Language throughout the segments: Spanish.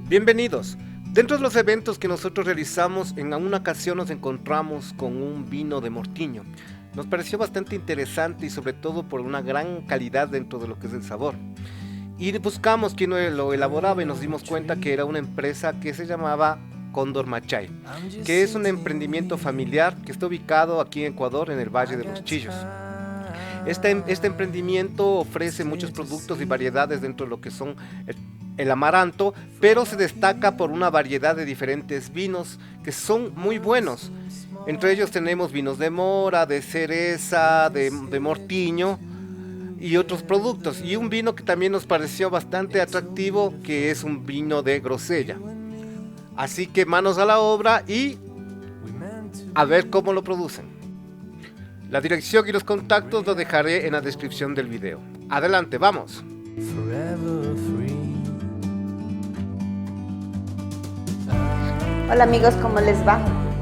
Bienvenidos. Dentro de los eventos que nosotros realizamos, en una ocasión nos encontramos con un vino de Mortiño. Nos pareció bastante interesante y sobre todo por una gran calidad dentro de lo que es el sabor. Y buscamos quién lo elaboraba y nos dimos cuenta que era una empresa que se llamaba Cóndor Machay, que es un emprendimiento familiar que está ubicado aquí en Ecuador, en el Valle de los Chillos. Este emprendimiento ofrece muchos productos y variedades dentro de lo que son el amaranto, pero se destaca por una variedad de diferentes vinos que son muy buenos. Entre ellos tenemos vinos de mora, de cereza, de mortiño y otros productos. Y un vino que también nos pareció bastante atractivo, que es un vino de grosella. Así que manos a la obra y a ver cómo lo producen. La dirección y los contactos lo dejaré en la descripción del video. Adelante, vamos. Hola amigos, ¿cómo les va?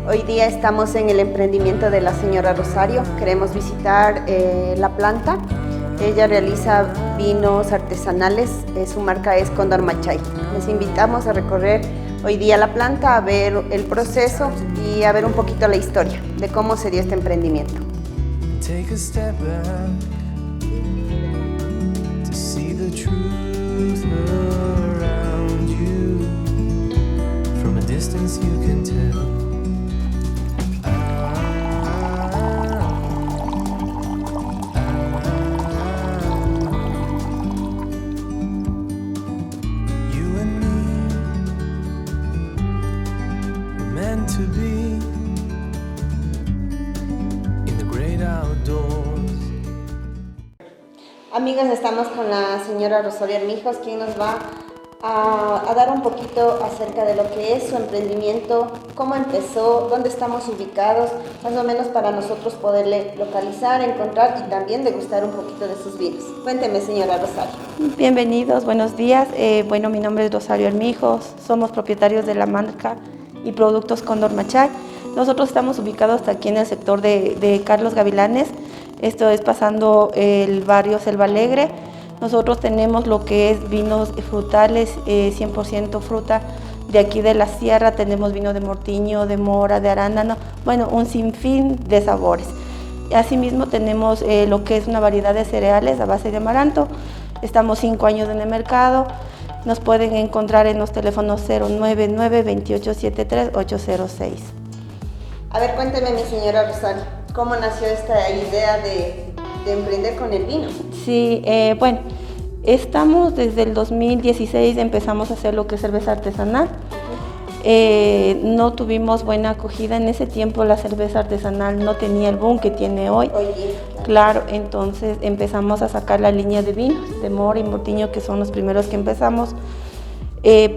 Hoy día estamos en el emprendimiento de la señora Rosario. Queremos visitar la planta. Ella realiza vinos artesanales. Su marca es Cóndor Machay. Les invitamos a recorrer hoy día la planta, a ver el proceso y a ver un poquito la historia de cómo se dio este emprendimiento. Take a step back to see the truth around you. From a distance you can tell. You and me were meant to be. Amigas, estamos con la señora Rosario Armijos, quien nos va a dar un poquito acerca de lo que es su emprendimiento, cómo empezó, dónde estamos ubicados, más o menos para nosotros poderle localizar, encontrar y también degustar un poquito de sus vinos. Cuénteme, señora Rosario. Bienvenidos, buenos días. Bueno, mi nombre es Rosario Armijos, somos propietarios de la marca y productos Cóndor Machay. Nosotros estamos ubicados aquí en el sector de Carlos Gavilanes. Esto es pasando el barrio Selva Alegre. Nosotros tenemos lo que es vinos frutales, 100% fruta de aquí de la sierra. Tenemos vino de mortiño, de mora, de arándano, bueno, un sinfín de sabores. Asimismo tenemos lo que es una variedad de cereales a base de amaranto. Estamos 5 años en el mercado. Nos pueden encontrar en los teléfonos 099-2873-806. A ver, cuénteme, mi señora Rosario, ¿cómo nació esta idea de emprender con el vino? Sí, bueno, estamos desde el 2016, empezamos a hacer lo que es cerveza artesanal. No tuvimos buena acogida en ese tiempo, la cerveza artesanal no tenía el boom que tiene hoy. Claro, entonces empezamos a sacar la línea de vinos, de mora y mortiño, que son los primeros que empezamos,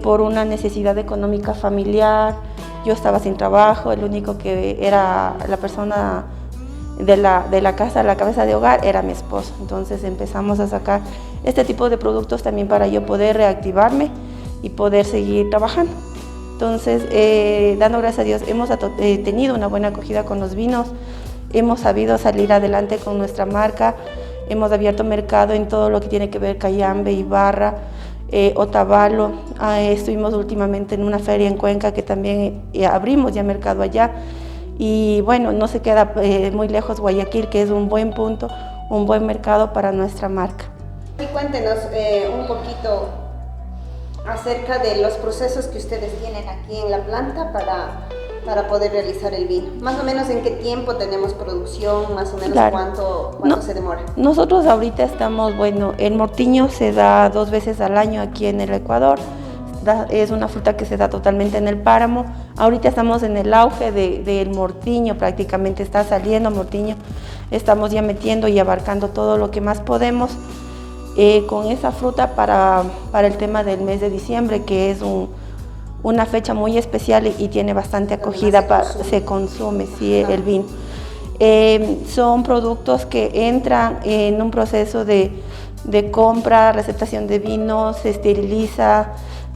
por una necesidad económica familiar. Yo estaba sin trabajo, el único que era la persona de la casa, la cabeza de hogar, era mi esposo. Entonces empezamos a sacar este tipo de productos también para yo poder reactivarme y poder seguir trabajando. Entonces, dando gracias a Dios, hemos tenido una buena acogida con los vinos, hemos sabido salir adelante con nuestra marca, hemos abierto mercado en todo lo que tiene que ver Cayambe, Ibarra, Otavalo. Estuvimos últimamente en una feria en Cuenca que también abrimos ya mercado allá. Y bueno, no se queda muy lejos Guayaquil, que es un buen punto, un buen mercado para nuestra marca. Y cuéntenos un poquito acerca de los procesos que ustedes tienen aquí en la planta para poder realizar el vino. Más o menos en qué tiempo tenemos producción, más o menos claro. cuánto se demora. Nosotros ahorita estamos, bueno, el mortiño se da 2 veces al año aquí en el Ecuador. Es una fruta que se da totalmente en el páramo. Ahorita estamos en el auge del mortiño, prácticamente está saliendo mortiño. Estamos ya metiendo y abarcando todo lo que más podemos con esa fruta para el tema del mes de diciembre, que es una fecha muy especial y tiene bastante acogida, se consume sí, claro. El vino. Son productos que entran en un proceso de compra, receptación de vino, se esteriliza,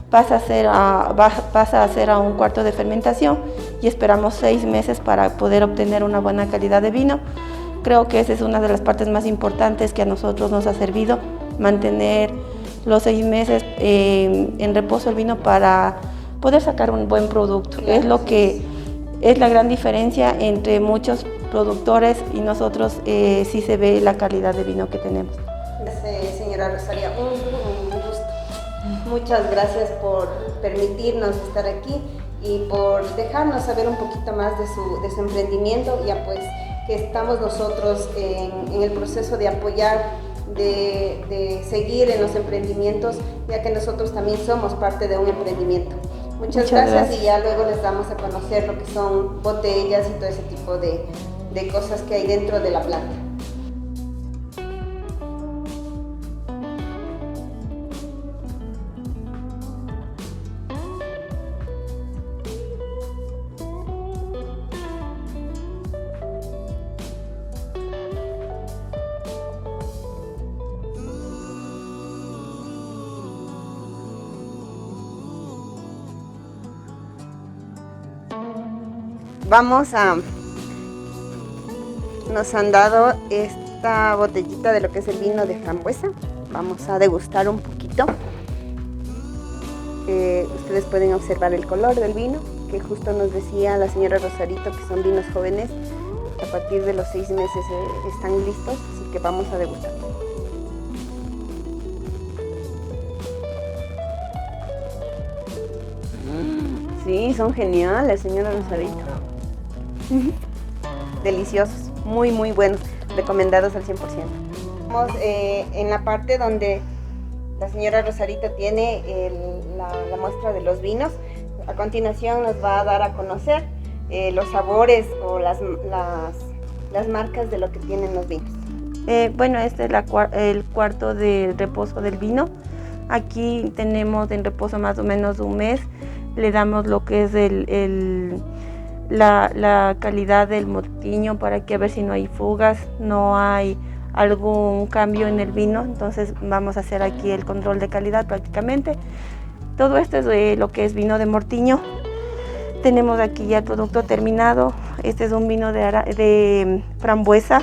pasa a ser a un cuarto de fermentación y esperamos 6 meses para poder obtener una buena calidad de vino. Creo que esa es una de las partes más importantes que a nosotros nos ha servido, mantener los 6 meses en reposo el vino para poder sacar un buen producto. Claro, es lo que es la gran diferencia entre muchos productores y nosotros. Sí se ve la calidad de vino que tenemos. Señora Rosario, un gusto. Muchas gracias por permitirnos estar aquí y por dejarnos saber un poquito más de su emprendimiento. Ya pues que estamos nosotros en el proceso de apoyar, de seguir en los emprendimientos, ya que nosotros también somos parte de un emprendimiento. Muchas gracias y ya luego les damos a conocer lo que son botellas y todo ese tipo de cosas que hay dentro de la planta. Nos han dado esta botellita de lo que es el vino de frambuesa. Vamos a degustar un poquito. Ustedes pueden observar el color del vino, que justo nos decía la señora Rosarito que son vinos jóvenes. A partir de los 6 meses están listos, así que vamos a degustar. Sí, son geniales, señora Rosarito. Deliciosos, muy muy buenos, recomendados al 100%. Estamos en la parte donde la señora Rosarito tiene la muestra de los vinos. A continuación nos va a dar a conocer los sabores o las marcas de lo que tienen los vinos. Bueno, este es el cuarto de reposo del vino. Aquí tenemos en reposo más o menos un mes. Le damos lo que es la calidad del mortiño para que a ver si no hay fugas, no hay algún cambio en el vino. Entonces vamos a hacer aquí el control de calidad prácticamente. Todo esto es lo que es vino de mortiño. Tenemos aquí ya el producto terminado. Este es un vino de frambuesa.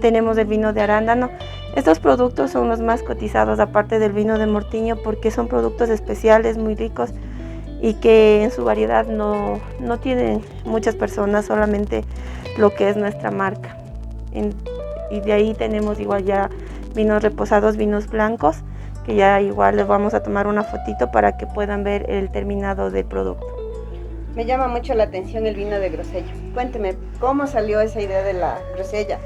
Tenemos el vino de arándano. Estos productos son los más cotizados aparte del vino de mortiño porque son productos especiales muy ricos y que en su variedad no tienen muchas personas, solamente lo que es nuestra marca. Y de ahí tenemos igual ya vinos reposados, vinos blancos, que ya igual les vamos a tomar una fotito para que puedan ver el terminado del producto. Me llama mucho la atención el vino de grosella. Cuénteme, ¿cómo salió esa idea de la grosella?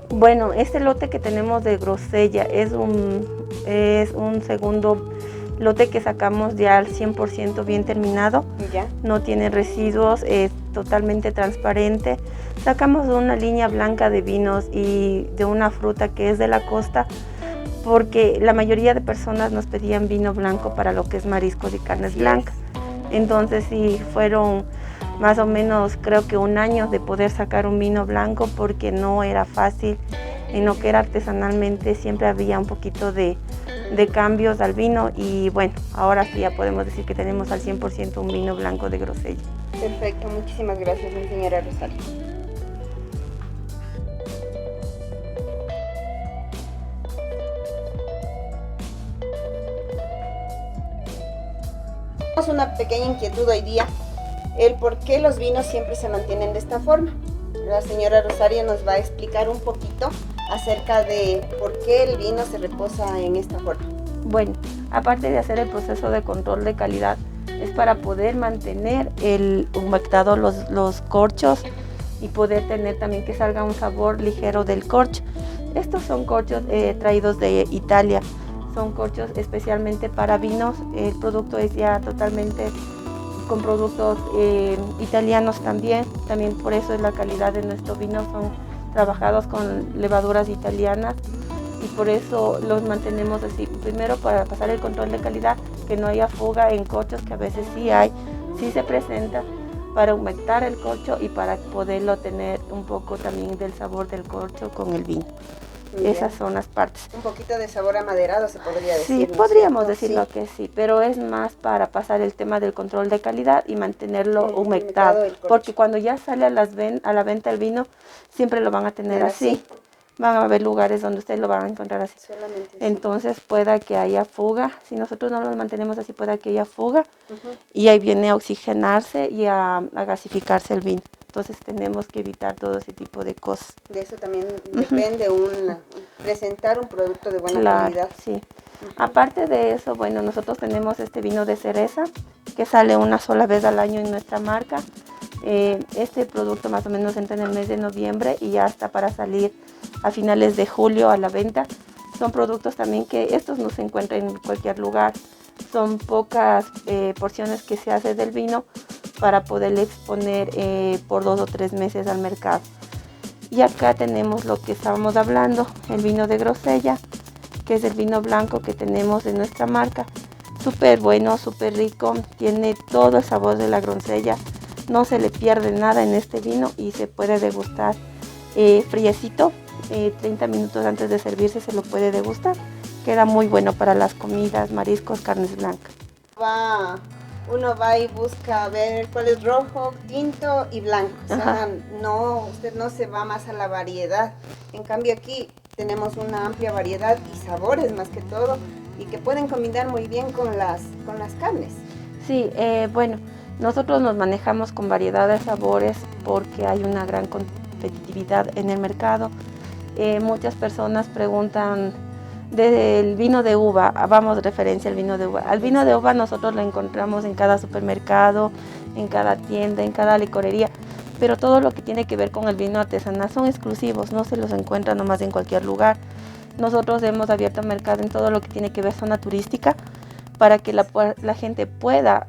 Bueno, este lote que tenemos de grosella es un segundo lote que sacamos ya al 100% bien terminado. ¿Ya? No tiene residuos, es totalmente transparente. Sacamos una línea blanca de vinos y de una fruta que es de la costa, porque la mayoría de personas nos pedían vino blanco para lo que es mariscos y carnes blancas. Entonces sí, fueron más o menos creo que un año de poder sacar un vino blanco porque no era fácil. En lo que era artesanalmente siempre había un poquito de cambios al vino y bueno, ahora sí ya podemos decir que tenemos al 100% un vino blanco de grosella. Perfecto, muchísimas gracias, mi señora Rosario. Tenemos una pequeña inquietud hoy día, el por qué los vinos siempre se mantienen de esta forma. La señora Rosario nos va a explicar un poquito acerca de por qué el vino se reposa en esta forma. Bueno, aparte de hacer el proceso de control de calidad, es para poder mantener humectado los corchos y poder tener también que salga un sabor ligero del corcho. Estos son corchos traídos de Italia, son corchos especialmente para vinos. El producto es ya totalmente con productos italianos también por eso es la calidad de nuestro vino, son trabajados con levaduras italianas y por eso los mantenemos así. Primero para pasar el control de calidad, que no haya fuga en corchos, que a veces sí se presenta, para humectar el corcho y para poderlo tener un poco también del sabor del corcho con el vino. Esas son las partes. Un poquito de sabor amaderado se podría decir. Sí, podríamos decirlo que sí, pero es más para pasar el tema del control de calidad y mantenerlo humectado, porque cuando ya sale a la venta el vino, siempre lo van a tener así. van a haber lugares donde ustedes lo van a encontrar así. Solamente Entonces pueda que haya fuga, si nosotros no lo mantenemos así, pueda que haya fuga y ahí viene a oxigenarse y a gasificarse el vino. Entonces tenemos que evitar todo ese tipo de cosas. De eso también depende presentar un producto de buena Claro, calidad. sí. Aparte de eso, bueno, nosotros tenemos este vino de cereza que sale una sola vez al año en nuestra marca. Este producto más o menos entra en el mes de noviembre y ya está para salir a finales de julio a la venta. Son productos también que estos no se encuentran en cualquier lugar. Son pocas porciones que se hace del vino para poderle exponer por 2 o 3 meses al mercado. Y acá tenemos lo que estábamos hablando, el vino de grosella, que es el vino blanco que tenemos de nuestra marca. Súper bueno, súper rico, tiene todo el sabor de la grosella, no se le pierde nada en este vino y se puede degustar friecito, 30 minutos antes de servirse se lo puede degustar. Queda muy bueno para las comidas, mariscos, carnes blancas. Uno va y busca ver cuál es rojo, tinto y blanco. O sea, no, usted no se va más a la variedad. En cambio aquí tenemos una amplia variedad y sabores más que todo y que pueden combinar muy bien con las carnes. Sí, bueno, nosotros nos manejamos con variedad de sabores porque hay una gran competitividad en el mercado. Muchas personas preguntan del vino de uva, vamos referencia al vino de uva. Al vino de uva nosotros lo encontramos en cada supermercado, en cada tienda, en cada licorería, pero todo lo que tiene que ver con el vino artesanal son exclusivos, no se los encuentra nomás en cualquier lugar. Nosotros hemos abierto mercado en todo lo que tiene que ver zona turística para que la gente pueda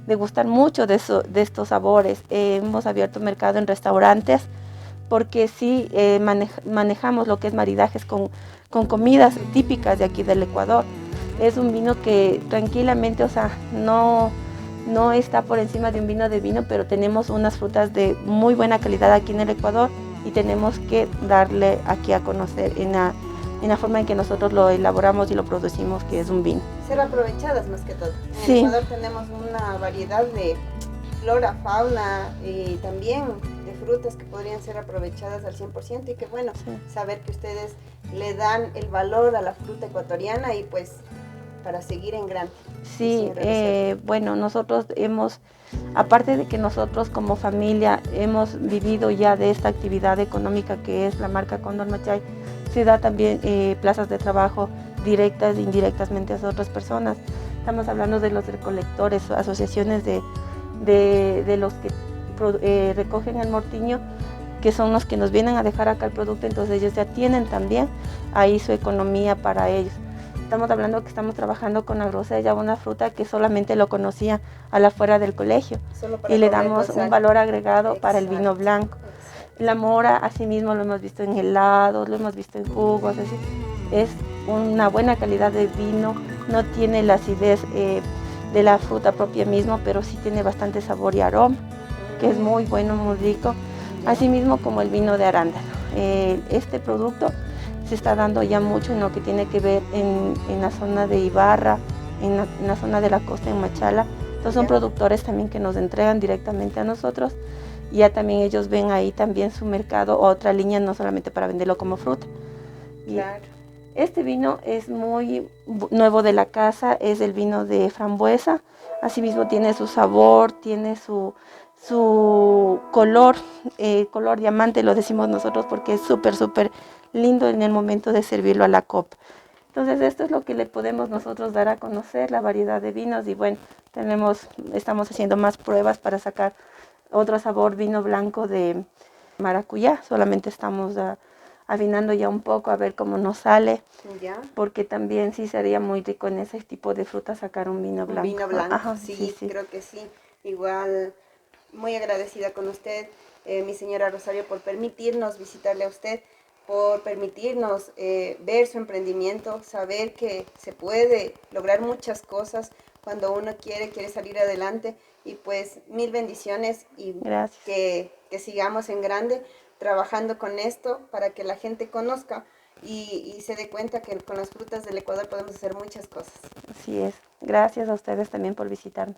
degustar mucho de estos sabores. Hemos abierto mercado en restaurantes porque sí manejamos lo que es maridajes con comidas típicas de aquí del Ecuador. Es un vino que tranquilamente, o sea, no está por encima de un vino de vino, pero tenemos unas frutas de muy buena calidad aquí en el Ecuador y tenemos que darle aquí a conocer en la forma en que nosotros lo elaboramos y lo producimos, que es un vino. Ser aprovechadas más que todo. En Sí. Ecuador tenemos una variedad de flora, fauna y también de frutas que podrían ser aprovechadas al 100% y que bueno, saber que ustedes le dan el valor a la fruta ecuatoriana y pues para seguir en grande. Sí, bueno, nosotros aparte de que nosotros como familia hemos vivido ya de esta actividad económica que es la marca Cóndor Machay, se da también plazas de trabajo directas e indirectamente a otras personas. Estamos hablando de los recolectores, asociaciones de los que recogen el mortiño, que son los que nos vienen a dejar acá el producto, entonces ellos ya tienen también ahí su economía para ellos. Estamos hablando que estamos trabajando con la grosella, una fruta que solamente lo conocía a la afuera del colegio y le damos un valor agregado para el vino blanco. La mora, asimismo, lo hemos visto en helados, lo hemos visto en jugos, es una buena calidad de vino, no tiene la acidez de la fruta propia misma, pero sí tiene bastante sabor y aroma, que es muy bueno, muy rico, asimismo como el vino de arándano. Este producto se está dando ya mucho en lo que tiene que ver en la zona de Ibarra, en la zona de la costa, en Machala. Entonces son productores también que nos entregan directamente a nosotros. Y ya también ellos ven ahí también su mercado, otra línea, no solamente para venderlo como fruta. Claro. Este vino es muy nuevo de la casa, es el vino de frambuesa. Asimismo tiene su sabor, tiene su color, color diamante lo decimos nosotros porque es súper, súper lindo en el momento de servirlo a la copa. Entonces esto es lo que le podemos nosotros dar a conocer, la variedad de vinos y bueno, estamos haciendo más pruebas para sacar otro sabor, vino blanco de maracuyá, solamente estamos afinando ya un poco a ver cómo nos sale, porque también sí sería muy rico en ese tipo de fruta sacar un vino blanco. Un vino blanco, Ajá, sí, creo que sí, igual muy agradecida con usted, mi señora Rosario, por permitirnos visitarle a usted, por permitirnos ver su emprendimiento, saber que se puede lograr muchas cosas cuando uno quiere salir adelante y pues mil bendiciones y que sigamos en grande trabajando con esto para que la gente conozca y se dé cuenta que con las frutas del Ecuador podemos hacer muchas cosas. Así es. Gracias a ustedes también por visitarnos.